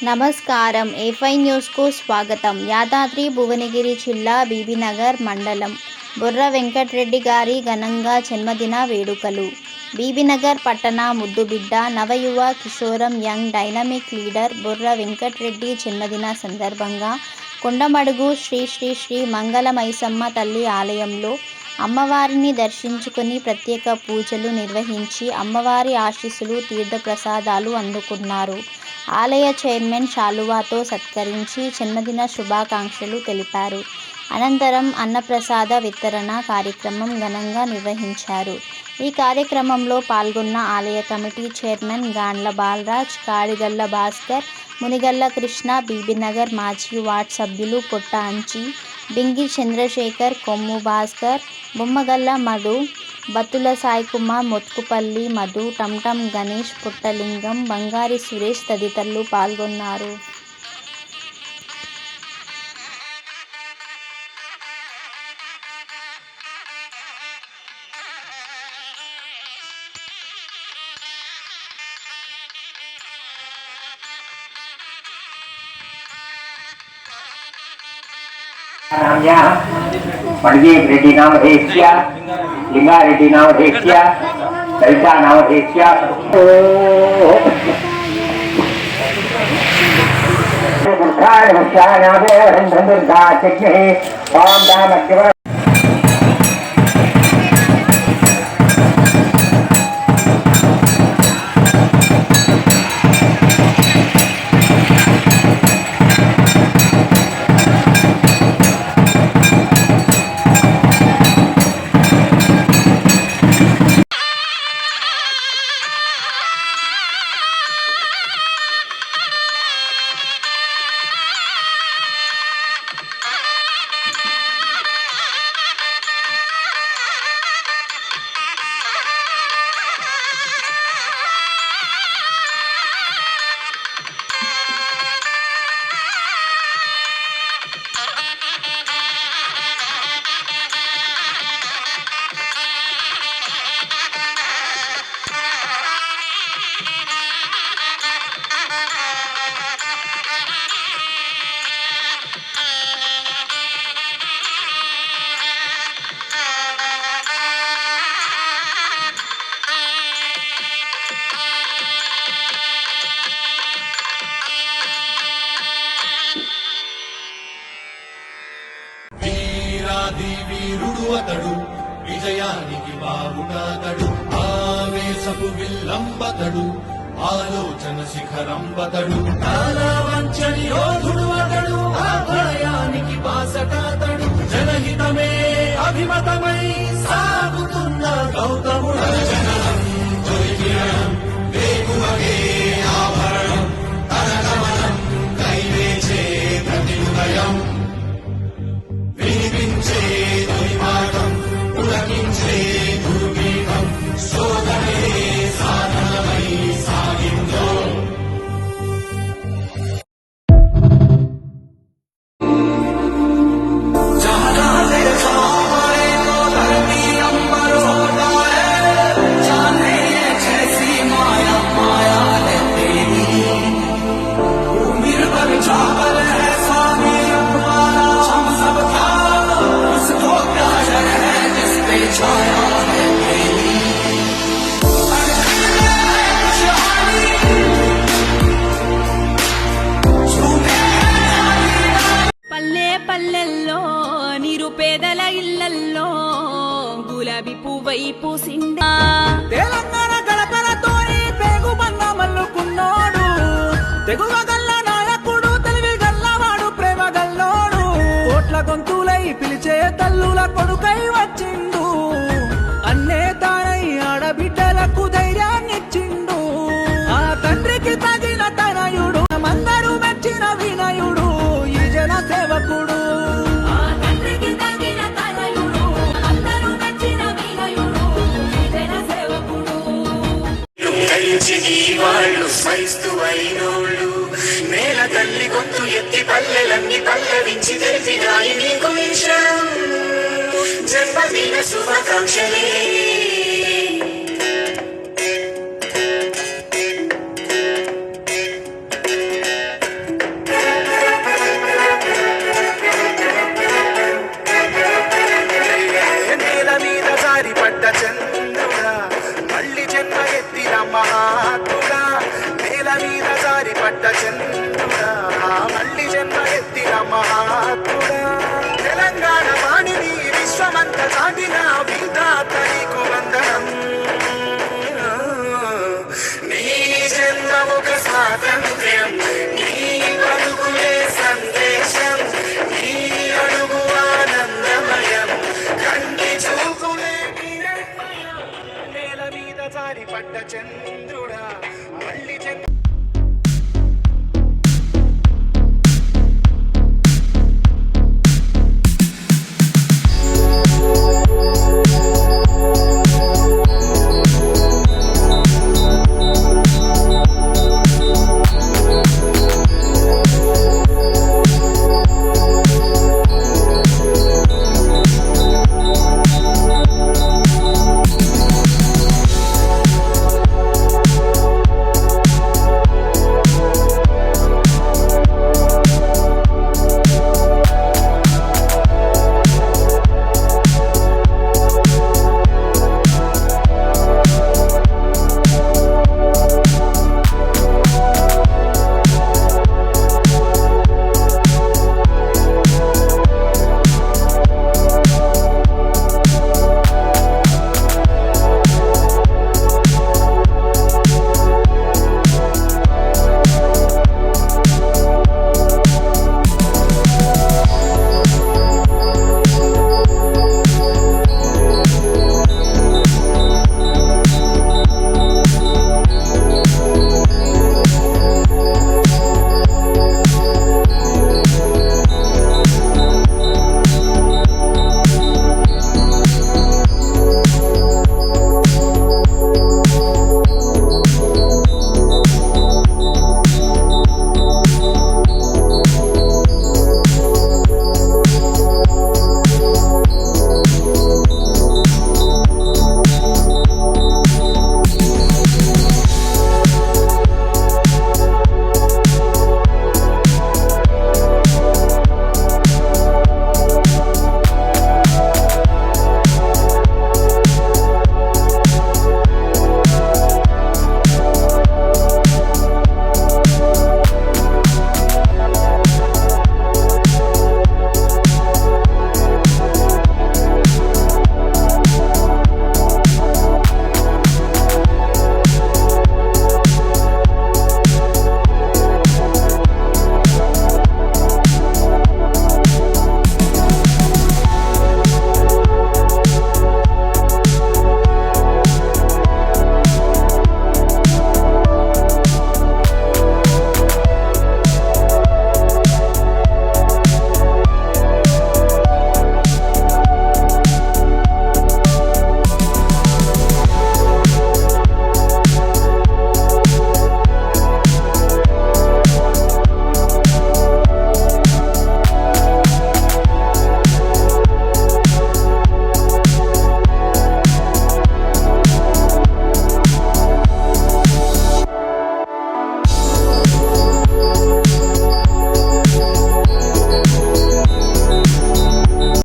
నమస్కారం. ఏ5 న్యూస్కు స్వాగతం. యాదాద్రి భువనగిరి జిల్లా బీబీనగర్ మండలం బుర్ర వెంకట్రెడ్డి గారి ఘనంగా జన్మదిన వేడుకలు. బీబీనగర్ పట్టణ ముద్దుబిడ్డ, నవయువ కిషోరం యంగ్ డైనమిక్ లీడర్ బుర్ర వెంకట్రెడ్డి జన్మదిన సందర్భంగా కొండమడుగు శ్రీ శ్రీ శ్రీ మంగళ మైసమ్మ తల్లి ఆలయంలో అమ్మవారిని దర్శించుకుని ప్రత్యేక పూజలు నిర్వహించి అమ్మవారి ఆశీస్సులు, తీర్థప్రసాదాలు అందుకున్నారు. ఆలయ చైర్మన్ శాలువాతో సత్కరించి జన్మదిన శుభాకాంక్షలు తెలిపారు. అనంతరం అన్నప్రసాద వితరణ కార్యక్రమం ఘనంగా నిర్వహించారు. ఈ కార్యక్రమంలో పాల్గొన్న ఆలయ కమిటీ చైర్మన్ గాండ్ల బాలరాజ్, కాడిగల్ల భాస్కర్, మునిగల్ల కృష్ణ, బీబీనగర్ మాజీ వార్డ్ సభ్యులు పొట్ట అంచి, బింగి చంద్రశేఖర్, కొమ్ము భాస్కర్, బొమ్మగల్ల మధు, బత్తుల సాయికుమార్, మొత్కుపల్లి మధు, టంటం గణేష్, పుట్టలింగం, బంగారి సురేష్ తదితరులు పాల్గొన్నారు. रेड्डी नामधेयस्य लिंगारेड्डी नामधेयस्य ललिता नामधेयस्य दुर्गाय नमस्कार नामे हरिन्द्र दुर्गा चक्रे ओम दामज्ञ వీరుడు అతడు, విజయానికి బావుటాతడు, ఆవేశపు విల్లంబతడు, ఆలోచన శిఖరంబతడు, కాలవంచని యోధుడు అతడు, ఆ ప్రళయానికి బాసటాతడు, జనహితమే అభిమతమై సాగుతున్న గౌతముడు, జననం తొలికిరణం వేగువగే ఆభరణం, తన గమనం కైవేచే ప్రతి ఉదయం, వినిపించే దుర్మార్గం, పులకించే దుర్గీతం, శోధనే సాధనమై సాగిందో. పల్లెల్లో నిరుపేదల ఇళ్లల్లో గులాబీ పువ్వై పూసిందా. తెలంగాణ గడపలతోని పేగు బంద మల్లుకున్నోడు, తెగువ గల్ల నాయకుడు, తెలివి గల్లవాడు, ప్రేమ గల్లోడు, కోట్ల గొంతులై పిలిచే తల్లుల కొడుకై వచ్చిండు, అన్నే తానై ఆడబిడ్డలకు ధైర్యాన్నిచ్చిండు, ఆ తండ్రికి తగిన తనయుడు, మందరు మెచ్చిన వినయుడు, ఈ జన సేవకుడు. వాళ్ళు సైస్తు అయినోళ్ళు, నేల తల్లి గొంతు ఎత్తి పల్లెలన్నీ పల్లవించి తెలిపినాయి నీకు విషయం, జన్మదిన శుభాకాంక్షలే. జారి పడ్డ చంద్రుడా మళ్ళీ